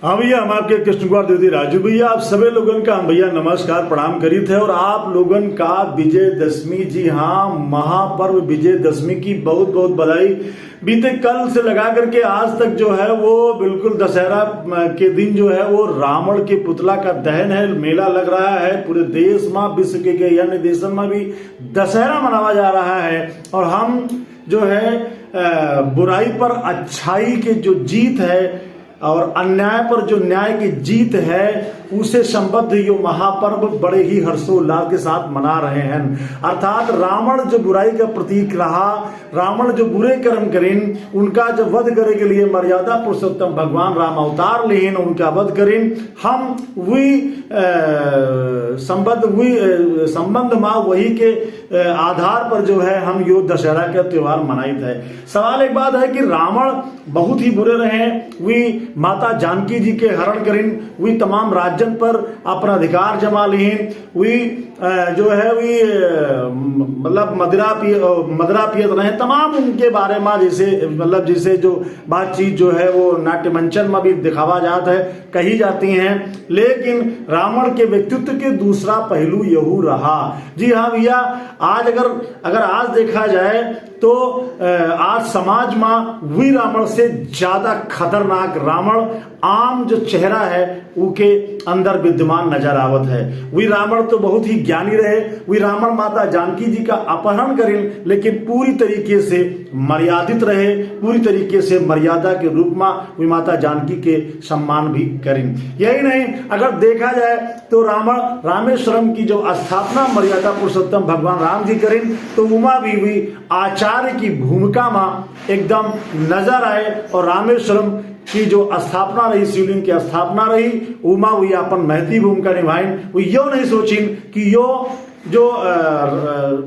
हाँ भैया, हम आपके कृष्ण कुमार द्विवेदी राजू भैया, आप सभी लोगन का हम भैया नमस्कार प्रणाम करी थे। और आप लोगन का विजयदशमी, जी हाँ, महापर्व विजयदशमी की बहुत बहुत बधाई। बीते कल से लगा करके आज तक जो है वो बिल्कुल दशहरा के दिन जो है वो रावण के पुतला का दहन है, मेला लग रहा है पूरे देश में, विश्व के अन्य देशों में भी दशहरा मनाया जा रहा है। और हम जो है बुराई पर अच्छाई की जो जीत है और अन्याय पर जो न्याय की जीत है, उसे संबद्ध ये महापर्व बड़े ही हर्षोल्लास के साथ मना रहे हैं। अर्थात रावण जो बुराई का प्रतीक रहा, रावण जो बुरे कर्म करें, उनका जो वध करे के लिए मर्यादा पुरुषोत्तम भगवान राम अवतार लेन, उनका वध करें। हम वही संबंध माँ वही के आधार पर जो है हम यो दशहरा का त्योहार मनाई थे। सवाल एक बात है कि रावण बहुत ही बुरे रहे, वे माता जानकी जी के हरण करें, वे तमाम राज्यन पर अपना अधिकार जमा लें, वे जो है वे मतलब मदिरा पियत रहे, तमाम उनके बारे में जैसे मतलब जैसे जो बातचीत जो है वो नाट्य मंचन में भी दिखावा जाता है, कही जाती हैं। लेकिन रावण के व्यक्तित्व के दूसरा पहलू यहू रहा। जी हाँ भैया, आज अगर आज देखा जाए तो आज समाज में वी रावण से ज्यादा खतरनाक रावण आम जो चेहरा है उनके अंदर विद्यमान नजर आवत है। वी रावण तो बहुत ही ज्ञानी रहे, वी रावण माता जानकी जी का अपहरण करें, लेकिन पूरी तरीके से मर्यादित रहे, पूरी तरीके से मर्यादा के रूप में वी माता जानकी के सम्मान भी करें। यही नहीं, अगर देखा जाए तो रामेश्वरम की जो स्थापना मर्यादा पुरुषोत्तम भगवान राम जी करें, तो उमा भी आचार्य की भूमिका में एकदम नजर आए। और रामेश्वरम की जो स्थापना रही, शिवलिंग की स्थापना रही, उमा वही अपन महती भूमिका निभाइन। वो यो नहीं सोचिन कि यो जो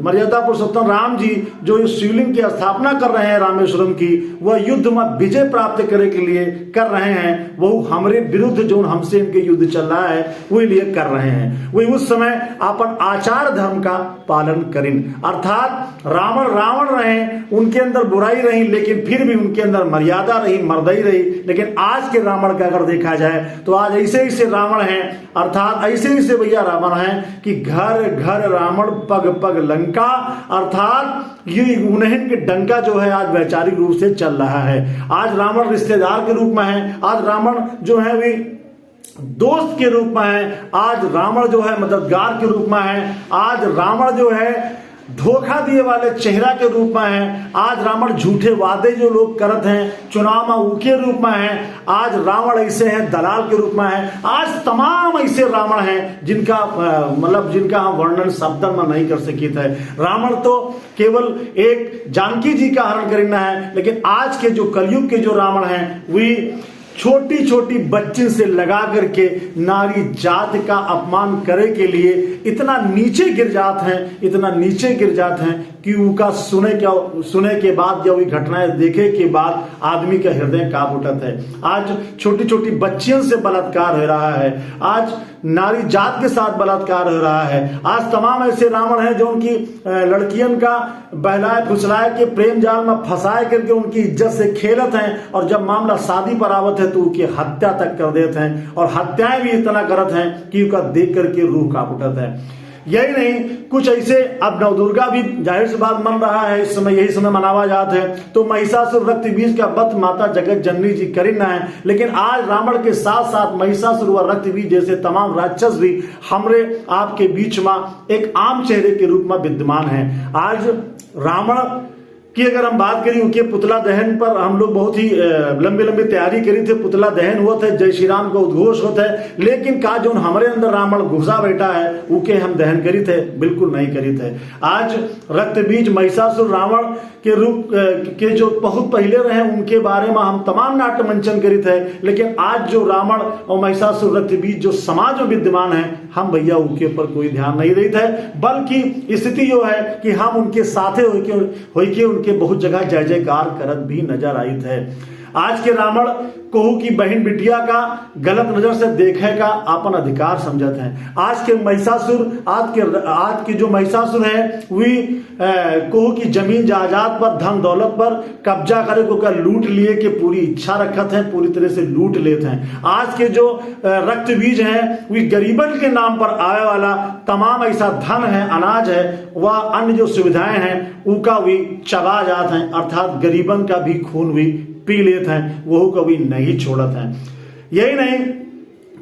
मर्यादा पुरुषोत्तम राम जी जो इस शिवलिंग की स्थापना कर रहे हैं रामेश्वरम की, वह युद्ध में विजय प्राप्त करने के लिए कर रहे हैं। वो हमारे विरुद्ध जो हमसे इनके युद्ध चल रहा है वही लिए कर रहे हैं। वही उस समय अपन आचार धर्म का पालन करें। अर्थात रावण रहे, उनके अंदर बुराई रही, लेकिन फिर भी उनके अंदर मर्यादा रही, मर्दई रही। लेकिन आज के रावण का अगर देखा जाए तो आज ऐसे रावण हैं, अर्थात ऐसे भैया रावण हैं कि घर घर रावण पग पग लंका। अर्थात ये उन्हें के डंका जो है आज वैचारिक रूप से चल रहा है। आज रावण रिश्तेदार के रूप में है, आज रावण जो है वे दोस्त के रूप में है, आज रावण जो है मददगार के रूप में है, आज रावण जो है धोखा दिए वाले चेहरा के रूप में है, आज रावण झूठे वादे जो लोग करते हैं चुनाव में उनके रूप में है, आज रावण ऐसे हैं दलाल के रूप में है। आज तमाम ऐसे रावण हैं जिनका हम वर्णन शब्द में नहीं कर सके थे। रावण तो केवल एक जानकी जी का हरण करना है, लेकिन आज के जो कलयुग के जो रावण हैं वे छोटी छोटी बच्ची से लगा करके नारी जात का अपमान करे के लिए इतना नीचे गिर जाते हैं कि उनका सुने के बाद जब ये घटनाएं देखे के बाद आदमी का हृदय कांप उठत है। आज छोटी छोटी बच्चियों से बलात्कार हो रहा है, आज नारी जात के साथ बलात्कार हो रहा है। आज तमाम ऐसे रावण हैं जो उनकी लड़कियन का बहलाए फुसलाए के प्रेम जाल में फंसाए करके उनकी इज्जत से खेलत हैं, और जब मामला शादी पर आवत है तो उनकी हत्या तक कर देते हैं। और हत्याएं भी इतना करत हैं कि उनका देख करके रूह कांप उठत है। यही नहीं, कुछ ऐसे अब नवदुर्गा भी जाहिर सी बात मन रहा है, इस समय यही समय मनावा जाता है, तो महिषासुर रक्त बीज का वध माता जगत जननी जी करीना है। लेकिन आज रावण के साथ साथ महिषासुर व रक्त बीज जैसे तमाम राक्षस भी हमरे आपके बीच में एक आम चेहरे के रूप में विद्यमान है। आज रावण कि अगर हम बात करें उनके पुतला दहन पर हम लोग बहुत ही लंबी तैयारी करी थे, पुतला दहन हुआ था, जय श्री राम का उद्घोष होता है, लेकिन का जो हमारे अंदर रावण घुसा बैठा है उके हम दहन करी थे, बिल्कुल नहीं करी थे। आज रक्त बीज महिषासुर रावण के रूप के जो बहुत पहले रहे उनके बारे में हम तमाम नाट्य मंचन करी थे, लेकिन आज जो रावण और महिषासुर रक्त बीज जो समाज में विद्यमान है, हम भैया उनके ऊपर कोई ध्यान नहीं देते हैं, बल्कि स्थिति यो है कि हम उनके साथे होके उनके बहुत जगह जय जयकार करत भी नजर आई थे। आज के रावण कोहू की बहन बिटिया का गलत नजर से देखे का अपन अधिकार समझते हैं। आज के महिषासुर आज के जो महिषासुर है वही कोहू की जमीन जायदाद पर, धन दौलत पर कब्जा करे को कर लूट लिए के पूरी इच्छा रखत है, पूरी तरह से लूट लेते हैं। आज के जो रक्त बीज हैं वे गरीबन के नाम पर आए वाला तमाम ऐसा धन है, अनाज है, वह अन्य जो सुविधाएं हैं उनका भी चबा जाते हैं, अर्थात गरीबन का भी खून भी पी लेते हैं, वो कभी नहीं छोड़ते हैं। यही नहीं,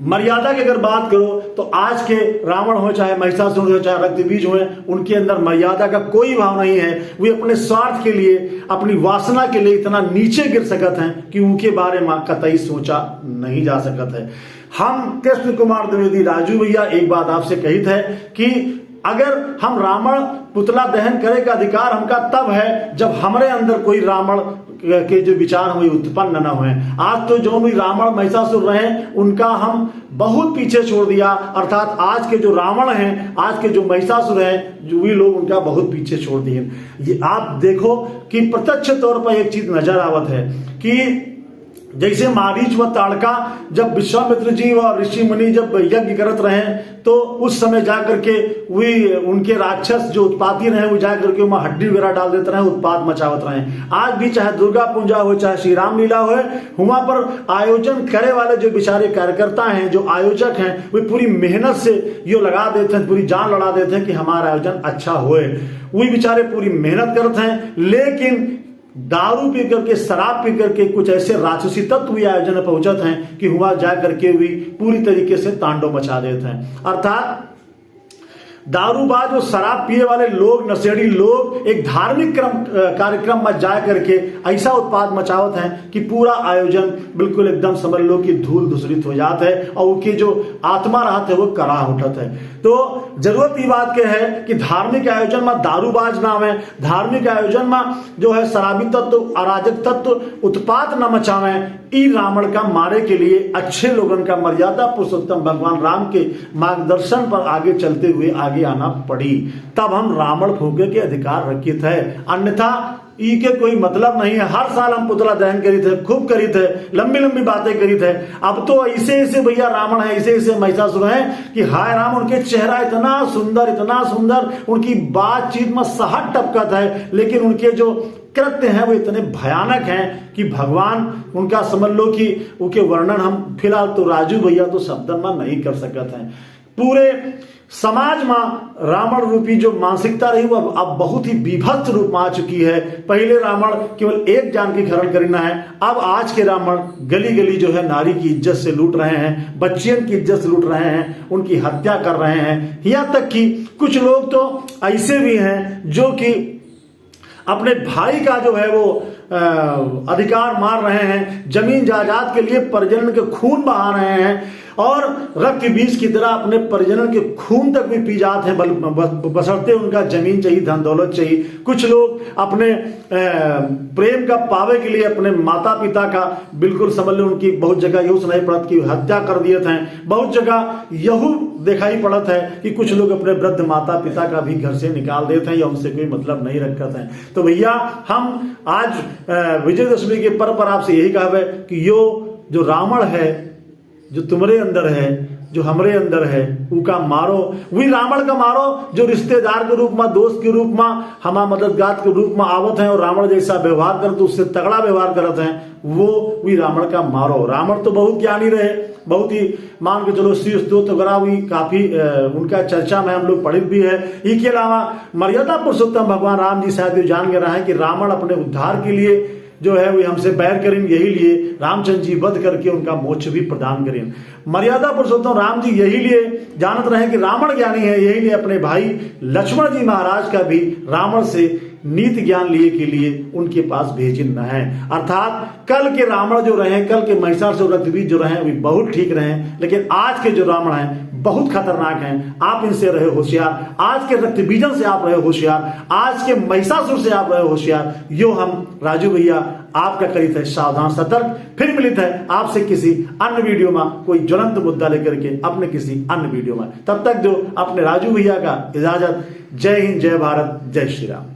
मर्यादा की अगर बात करो तो आज के रावण हो चाहे महिषासुर हो चाहे रक्तबीज हो, उनके अंदर मर्यादा का कोई भाव नहीं है। वे अपने स्वार्थ के लिए, अपनी वासना के लिए इतना नीचे गिर सकते हैं कि उनके बारे में कतई सोचा नहीं जा सकता है। हम कृष्ण कुमार द्विवेदी राजू भैया एक बात आपसे कही थे कि अगर हम रावण पुतला दहन करे का अधिकार हमका तब है जब हमारे अंदर कोई रावण के जो विचार हुए उत्पन्न न हुए। आज तो जो भी रावण महिषासुर रहे उनका हम बहुत पीछे छोड़ दिया, अर्थात आज के जो रावण हैं, आज के जो महिषासुर हैं, जो भी लोग उनका बहुत पीछे छोड़ दिए। ये आप देखो कि प्रत्यक्ष तौर पर एक चीज नजर आवत है कि जैसे मारीच व ताड़का जब विश्वामित्र जी और ऋषि मुनि जब यज्ञ करत रहे तो उस समय जाकर के वे उनके राक्षस जो उत्पाती रहे वो जाकर के वहां हड्डी वगैरह डाल देते रहे, उत्पात मचावत रहे। आज भी चाहे दुर्गा पूजा हो चाहे श्री राम लीला हो, वहां पर आयोजन करे वाले जो बेचारे कार्यकर्ता हैं, जो आयोजक हैं, वे पूरी मेहनत से ये लगा देते हैं, पूरी जान लड़ा देते हैं कि हमारा आयोजन अच्छा होए। वही बेचारे पूरी मेहनत करते हैं, लेकिन दारू पी करके, शराब पी करके कुछ ऐसे राक्षसी तत्व भी आयोजन में पहुंचते हैं कि वहां जाकर के भी पूरी तरीके से तांडव मचा देते हैं। अर्थात दारूबाज और शराब पिए वाले लोग, नशेड़ी लोग एक धार्मिक कार्यक्रम में जा करके ऐसा उत्पाद मचावत हैं कि पूरा आयोजन बिल्कुल एकदम समझ लो कि धूल धूसरित हो जाता है और उनकी जो आत्मा रहता है वो कराह उठत है। तो जरूरत ये बात के है कि धार्मिक आयोजन में दारूबाज ना है, धार्मिक आयोजन में जो है शराबी तत्व, अराजक तत्व उत्पात न मचावे। ई रावण का मारे के लिए अच्छे लोगों का, मर्यादा पुरुषोत्तम भगवान राम के मार्गदर्शन पर आगे चलते हुए आगे आना पड़ी, तब हम रावण फूके के अधिकार रखे थे। अन्यथा ई के कोई मतलब नहीं है। हर साल हम पुतला दहन करी थे, खूब करी थे, लंबी लंबी बातें करी थे। अब तो ऐसे ऐसे भैया रावण है, ऐसे ऐसे महिषासुर है कि हाय राम, उनके चेहरा इतना सुंदर, उनकी बातचीत में सहट टपकत है, लेकिन उनके जो कृत्य हैं वो इतने भयानक हैं कि भगवान उनका समझ लो कि उनके वर्णन हम फिलहाल तो राजू भैया तो शब्दन में नहीं कर सकते हैं। पूरे समाज में रावण रूपी जो मानसिकता रही वो अब बहुत ही विभत्स रूप में आ चुकी है। पहले रावण केवल एक जान की हरण करना है, अब आज के रावण गली गली जो है नारी की इज्जत से लूट रहे हैं, बच्चियों की इज्जत से लूट रहे हैं, उनकी हत्या कर रहे हैं। यहाँ तक कि कुछ लोग तो ऐसे भी हैं जो कि अपने भाई का जो है वो अधिकार मार रहे हैं, जमीन जायदाद के लिए परिजन के खून बहा रहे हैं और रक्त बीज की तरह अपने परिजनों के खून तक भी पी जाते हैं, बशर्ते उनका जमीन चाहिए, धन दौलत चाहिए। कुछ लोग अपने प्रेम का पावे के लिए अपने माता पिता का बिल्कुल समझ लो, उनकी बहुत जगह यही सुनाई पड़त कि हत्या कर दिए थे। बहुत जगह यहू दिखाई पड़त है कि कुछ लोग अपने वृद्ध माता पिता का भी घर से निकाल देते हैं या उनसे कोई मतलब नहीं रखते हैं। तो भैया हम आज विजयदशमी के पर्व पर आपसे यही कहा है कि यो जो रावण है, जो तुम्हारे अंदर है, जो हमारे अंदर है, उनका मारो। वही रावण का मारो जो रिश्तेदार के रूप में, दोस्त के रूप में, हमारा मददगार के रूप में आवत है और रावण जैसा व्यवहार करते, उससे तगड़ा व्यवहार करते हैं, वो वही रावण का मारो। रावण तो बहुत ज्ञानी रहे, बहुत ही मान के चलो श्री स्तोत्र वगैरह हुई, काफी उनका चर्चा में हम लोग पढ़ित भी है। इसके अलावा मर्यादा पुरुषोत्तम भगवान राम जी शायद ये जान गए रहे हैं कि रावण अपने उद्धार के लिए जो है वो हमसे बैर करें, यही लिए रामचंद्र जी वध करके उनका मोक्ष भी प्रदान करें। मर्यादा पुरुषोत्तम राम जी यही लिए जानत रहे कि रावण ज्ञानी है, यही लिए अपने भाई लक्ष्मण जी महाराज का भी रावण से नीति ज्ञान लिए के लिए उनके पास भेजिन न है। अर्थात कल के रावण जो रहे, कल के महिषासुर रक्तबीज जो रहे, वे बहुत ठीक रहे, लेकिन आज के जो रावण हैं बहुत खतरनाक हैं। आप इनसे रहे होशियार, आज के रक्तबीजन से आप रहे होशियार, आज के महिषासुर से आप रहे होशियार। यो हम राजू भैया आपका करीत है सावधान सतर्क। फिर मिलित है आपसे किसी अन्य वीडियो में कोई ज्वलंत मुद्दा लेकर के अपने किसी अन्य वीडियो में। तब तक जो अपने राजू भैया का इजाजत। जय हिंद, जय भारत, जय श्री राम।